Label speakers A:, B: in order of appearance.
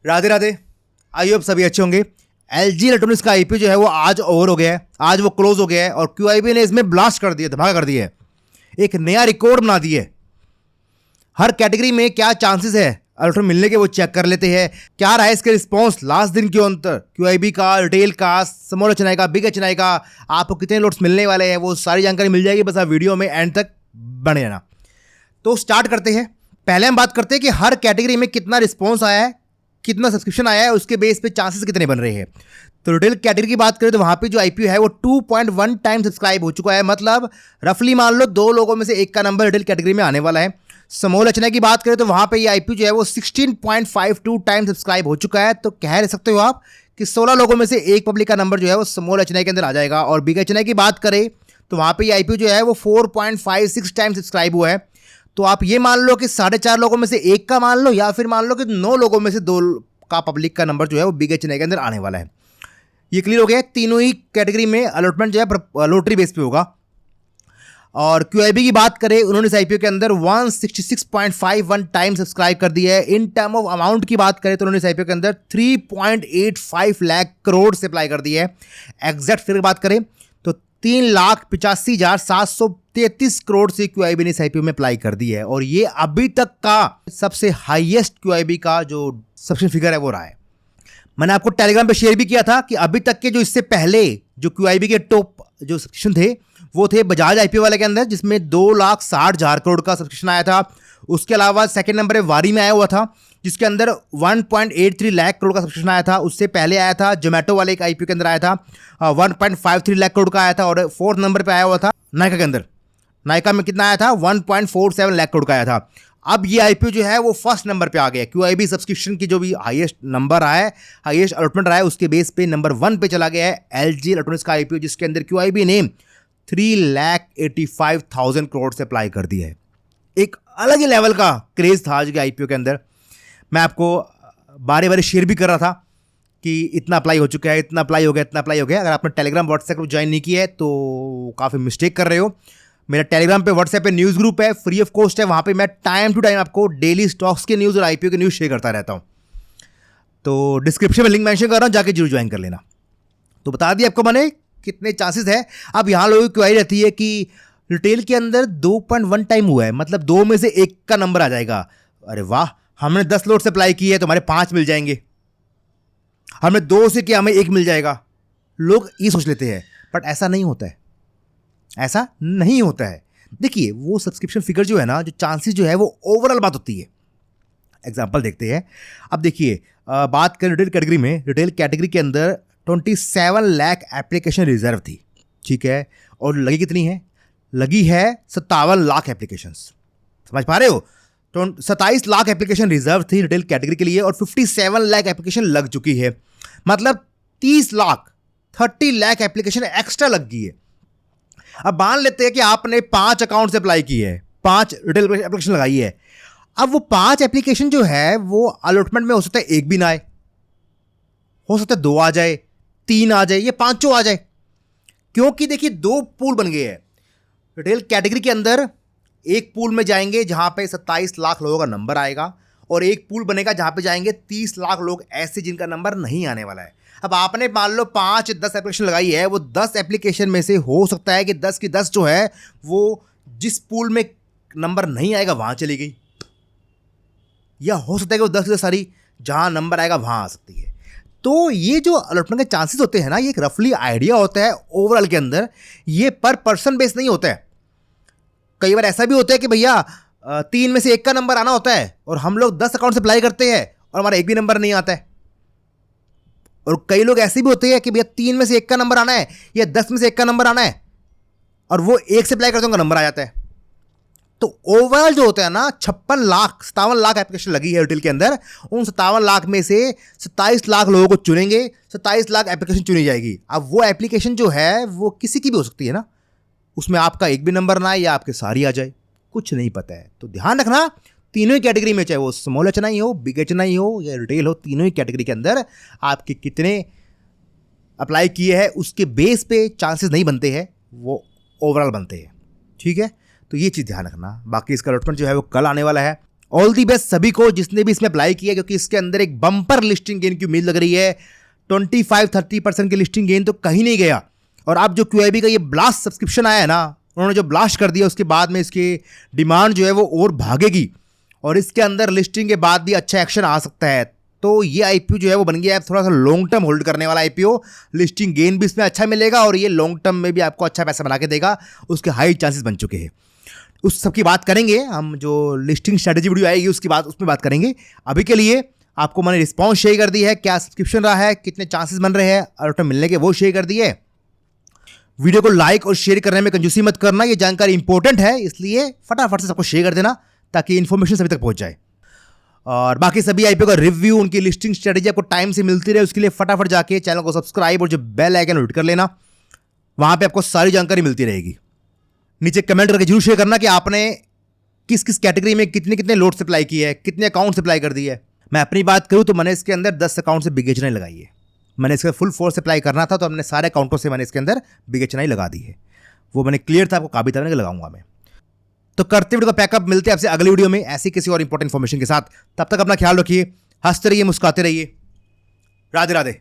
A: राधे राधे। आइए आप सभी अच्छे होंगे। LG इलेक्ट्रॉनिक्स का आईपीओ जो है वो आज ओवर हो गया है, आज वो क्लोज हो गया है और QIB ने इसमें ब्लास्ट कर दिया, धमाका कर दिया है, एक नया रिकॉर्ड बना दिया है। हर कैटेगरी में क्या चांसेस है इलेक्ट्रॉन मिलने के वो चेक कर लेते हैं। क्या रहा है इसके रिस्पॉन्स लास्ट दिन के अंतर, QIB का, रिटेल का, स्मॉल HNI का, बिग HNI का, आपको कितने लोट्स मिलने वाले हैं वो सारी जानकारी मिल जाएगी। बस आप वीडियो में एंड तक बने रहना। तो स्टार्ट करते हैं। पहले हम बात करते हैं कि हर कैटेगरी में कितना रिस्पॉन्स आया है, कितना सब्सक्रिप्शन आया है, उसके बेस पे चांसेस कितने बन रहे हैं। तो रिटेल कैटेगरी की बात करें तो वहां पे जो आईपीओ है वो 2.1 टाइम सब्सक्राइब हो चुका है, मतलब रफली मान लो 2 लोगों में से एक का नंबर रिटेल कैटेगरी में आने वाला है। स्मॉल HNI की बात करें तो वहां पे ये आईपीओ जो है वो 16.52 टाइम सब्सक्राइब हो चुका है। तो कह सकते हो आप कि 16 लोगों में से एक पब्लिक का नंबर जो है वो स्मॉल HNI के अंदर आ जाएगा। और बिग HNI की बात करें तो वहां पे ये आईपीओ जो है वो 4.56 टाइम सब्सक्राइब हुआ है। तो आप ये मान लो कि 4.5 लोगों में से एक का मान लो, या फिर मान लो कि 9 लोगों में से 2 का पब्लिक का नंबर जो है वो बिग HNI के अंदर आने वाला है। ये क्लियर हो गया। तीनों ही कैटेगरी में अलॉटमेंट जो है लॉटरी बेस पे होगा। और QIB की बात करें, उन्होंने इस आईपीओ के अंदर 166.51 टाइम सब्सक्राइब कर दिया है। इन टर्म ऑफ अमाउंट की बात करें तो उन्होंने इस आईपीओ के अंदर 3.85 लाख करोड़ से अप्लाई कर दिया है। एग्जैक्ट फिगर की बात करें तो 3,85,733 करोड़ से QIB ने इस आईपीओ में अप्लाई कर दी है। और ये अभी तक का सबसे हाईएस्ट QIB का जो सब्सक्रिप्शन फिगर है वो रहा है। मैंने आपको टेलीग्राम पे शेयर भी किया था कि अभी तक के जो इससे पहले जो QIB के टॉप जो सब्सक्रिप्शन थे वो थे बजाज आईपीओ वाले के अंदर, जिसमें 2,60,000 करोड़ का सब्सक्रिप्शन आया था। उसके अलावा सेकंड नंबर पे वारी में आया हुआ था, जिसके अंदर 1.83 लाख करोड़ का सब्सक्रिप्शन आया था। उससे पहले आया था जोमेटो वाले एक आईपीओ के अंदर आया था, 1.53 लाख करोड़ का आया था। और फोर्थ नंबर पे आया हुआ था नायका के अंदर। नायका में कितना आया था, 1.47 लाख करोड़ का आया था। अब ये आईपीओ जो है वो फर्स्ट नंबर पे आ गया। QIB सब्सक्रिप्शन की जो भी हाईएस्ट नंबर आया है, हाईएस्ट अलॉटमेंट रहा है, उसके बेस पे नंबर 1 पे चला गया है LG इलेक्ट्रॉनिक्स का आईपीओ, जिसके अंदर QIB ने 3,85,000 करोड़ से अप्लाई कर दिया है। एक अलग ही लेवल का क्रेज था आज के आईपीओ के अंदर। मैं आपको बारे बारे शेयर भी कर रहा था कि इतना अप्लाई हो चुका है, इतना अप्लाई हो गया, इतना अप्लाई हो गया। अगर आपने टेलीग्राम व्हाट्सएप ग्रुप ज्वाइन नहीं किया है तो काफ़ी मिस्टेक कर रहे हो। मेरा टेलीग्राम पे, व्हाट्सएप पे न्यूज़ ग्रुप है, फ्री ऑफ कॉस्ट है। वहाँ पे मैं टाइम टू टाइम आपको डेली स्टॉक्स के न्यूज़ और आईपीओ के न्यूज़ शेयर करता रहता हूँ। तो डिस्क्रिप्शन में लिंक मेंशन कर रहा हूँ, जाके जरूर ज्वाइन कर लेना। तो बता दिया आपको मैंने कितने चांसेस है। अब यहाँ लोगों की क्वेरी रहती है कि रिटेल के अंदर 2.1 टाइम हुआ है, मतलब 2 में से एक का नंबर आ जाएगा। अरे वाह, हमने 10 लोट से अप्लाई किए तो हमारे 5 मिल जाएंगे, हमने 2 से किया हमें 1 मिल जाएगा। लोग ये सोच लेते हैं, बट ऐसा नहीं होता है, ऐसा नहीं होता है। देखिए, वो सब्सक्रिप्शन फिगर जो है ना, जो चांसेस जो है वो ओवरऑल बात होती है। एग्जांपल देखते हैं। अब देखिए, बात करें रिटेल कैटेगरी में, रिटेल कैटेगरी के अंदर 27 लाख एप्लीकेशन रिजर्व थी, ठीक है। और लगी कितनी है, लगी है 57 लाख एप्लीकेशन। समझ पा रहे हो, तो 27 लाख एप्लीकेशन रिजर्व थी रिटेल कैटेगरी के लिए और 57 लाख एप्लीकेशन लग चुकी है, मतलब 30 लाख एप्लीकेशन एक्स्ट्रा लग गई है। अब मान लेते हैं कि आपने 5 अकाउंट से अप्लाई की है, 5 रिटेल एप्लीकेशन लगाई है। अब वो 5 एप्लीकेशन जो है वो अलॉटमेंट में हो सकता है 1 भी ना आए, हो सकता है 2 आ जाए, 3 आ जाए, ये 5 आ जाए। क्योंकि देखिए 2 पूल बन गए हैं रिटेल कैटेगरी के अंदर। एक पूल में जाएंगे जहां पे 27 लाख लोगों का नंबर आएगा, और एक पूल बनेगा जहां पे जाएंगे 30 लाख लोग ऐसे जिनका नंबर नहीं आने वाला है। अब आपने मान लो 5-10 एप्लीकेशन लगाई है, वो 10 एप्लीकेशन में से हो सकता है कि 10 की 10 जो है वो जिस पूल में नंबर नहीं आएगा वहां चली गई, या हो सकता है कि वो 10 की 10 सारी जहां नंबर आएगा वहां आ सकती है। तो ये जो अलॉटमेंट के चांसेस होते हैं ना, ये एक रफली आइडिया होता है ओवरऑल के अंदर, ये पर पर्सन बेस नहीं होता है। कई बार ऐसा भी होता है कि भैया 3 में से 1 का नंबर आना होता है और हम लोग 10 अकाउंट से अप्लाई करते हैं और हमारा 1 भी नंबर नहीं आता है। और कई लोग ऐसे भी होते हैं कि भैया 3 में से 1 का नंबर आना है या 10 में से 1 का नंबर आना है, और वो 1 से अप्लाई करते हैं, उनका नंबर आ जाता है। तो ओवरऑल जो होता है ना, 57 लाख एप्लीकेशन लगी है रिटेल के अंदर। उन 57 लाख में से 27 लाख लोगों को चुनेंगे, 27 लाख एप्लीकेशन चुनी जाएगी। अब वो एप्लीकेशन जो है वो किसी की भी हो सकती है ना, उसमें आपका 1 भी नंबर ना आए या आपके सारी आ जाए, कुछ नहीं पता है। तो ध्यान रखना, तीनों ही कैटेगरी में, चाहे वो स्मॉल HNI हो, बिग HNI हो या रिटेल हो, तीनों ही कैटेगरी के अंदर आपके कितने अप्लाई किए हैं उसके बेस पे चांसेस नहीं बनते हैं, वो ओवरऑल बनते हैं, ठीक है। तो ये चीज़ ध्यान रखना। बाकी इसका अलॉटमेंट जो है वो कल आने वाला है, ऑल दी बेस्ट सभी को जिसने भी इसमें अप्लाई किया, क्योंकि इसके अंदर एक बम्पर लिस्टिंग गेन की उम्मीद लग रही है। 25-30% की लिस्टिंग गेन तो कहीं नहीं गया। और अब जो QIB का ये ब्लास्ट सब्सक्रिप्शन आया है ना, उन्होंने जो ब्लास्ट कर दिया उसके बाद में इसकी डिमांड जो है वो और भागेगी और इसके अंदर लिस्टिंग के बाद भी अच्छा एक्शन आ सकता है। तो ये IPO जो है वो बन गया है थोड़ा सा लॉन्ग टर्म होल्ड करने वाला IPO। लिस्टिंग गेन भी इसमें अच्छा मिलेगा और ये लॉन्ग टर्म में भी आपको अच्छा पैसा बना के देगा, उसके हाई चांसेस बन चुके हैं। उस सब की बात करेंगे हम, जो लिस्टिंग स्ट्रेटेजी वीडियो आएगी उसमें बात करेंगे। अभी के लिए आपको मैंने रिस्पॉन्स शेयर कर दी है, क्या सब्सक्रिप्शन रहा है, कितने चांसेस बन रहे हैं और मिलने के, वो शेयर कर दिए। वीडियो को लाइक और शेयर करने में कंजूसी मत करना, ये जानकारी इंपॉर्टेंट है, इसलिए फटाफट से सबको शेयर कर देना ताकि इन्फॉर्मेशन सभी तक पहुंच जाए। और बाकी सभी IPO का रिव्यू, उनकी लिस्टिंग स्ट्रेटेजी आपको टाइम से मिलती रहे, उसके लिए फटाफट जाके चैनल को सब्सक्राइब और जो बेल आइकन हिट कर लेना, वहां पे आपको सारी जानकारी मिलती रहेगी। नीचे कमेंट करके जरूर शेयर करना कि आपने किस किस कैटेगरी में कितने कितने लोड सप्लाई किए है, कितने अकाउंट सप्लाई कर दिए है। मैं अपनी बात करूं तो मैंने इसके अंदर 10 अकाउंट से बिग एचएनआई लगाई है। मैंने इसका फुल फोर्स अप्लाई करना था तो हमने सारे अकाउंटों से मैंने इसके अंदर बिग एचएनआई लगा दी है। वो मैंने क्लियर था, आपको काबिल था, मैंने लगाऊंगा मैं। तो करते वीडियो का पैकअप, मिलते हैं आपसे अगली वीडियो में ऐसी किसी और इंपॉर्टेंट इन्फॉर्मेशन के साथ। तब तक अपना ख्याल रखिए, हंसते रहिए, मुस्कुराते रहिए। राधे राधे।